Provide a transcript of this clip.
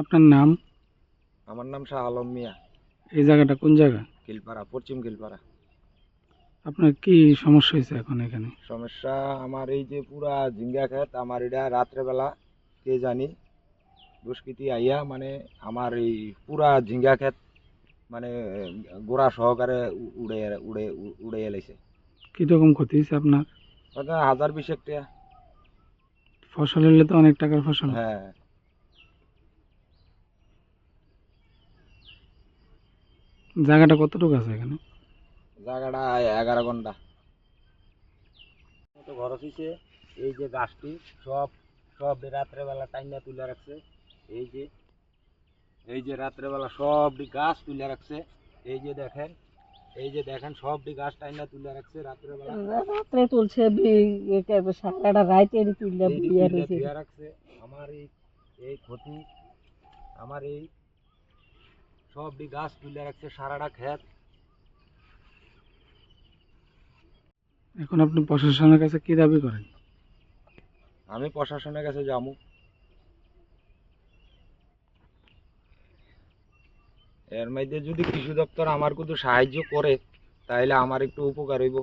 আপনার নাম? আমার নাম শাহ আলম মিয়া। এই জায়গাটা কোন জায়গা? কিলপাড়া, পশ্চিম কিলপাড়া। আপনার কি সমস্যা হয়েছে এখন এখানে? সমস্যা আমার এই যে পুরা ঝিঙ্গা ক্ষেত, আমার এটা রাত্রেবেলা কে জানি দুষ্কৃতী আইয়া মানে আমার এই পুরা ঝিঙ্গা ক্ষেত মানে গোড়া সহকারে উড়ে উড়ে উড়ে এলাইছে। কিরকম ক্ষতি হয়েছে আপনার? হয়তো 1000-20 টাকা। ফসল হলে তো অনেক টাকার ফসল। হ্যাঁ, জায়গাটা কতটুকু আছে এখানে? জায়গাটা 11 ঘন্টা মতো খরচ হয়েছে। এই যে গাছটি সব সব রাত্রেবেলা টাইনা তুলে রাখছে। এই যে এই যে রাত্রেবেলা সবটি গাছ তুলে রাখছে। এই যে দেখেন, এই যে দেখেন সবটি গাছ টাইনা তুলে রাখছে রাত্রেবেলা। রাত্রে তুলছে সারাটা রাইতে তুললে এই বিয়ে তুলে রয়েছে। ধুয়ে রাখছে। আমার এই এই ক্ষতি, আমার এই সবটি গাছ তুলে রাখছে সারাটা ক্ষেত। এখন আপনি প্রশাসনের কাছে কি দাবি করেন? আমি প্রশাসনের কাছে যাবো, এর মধ্যে যদি কৃষি দপ্তর আমার কিছু সাহায্য করে তাহলে আমার একটু উপকার হইব।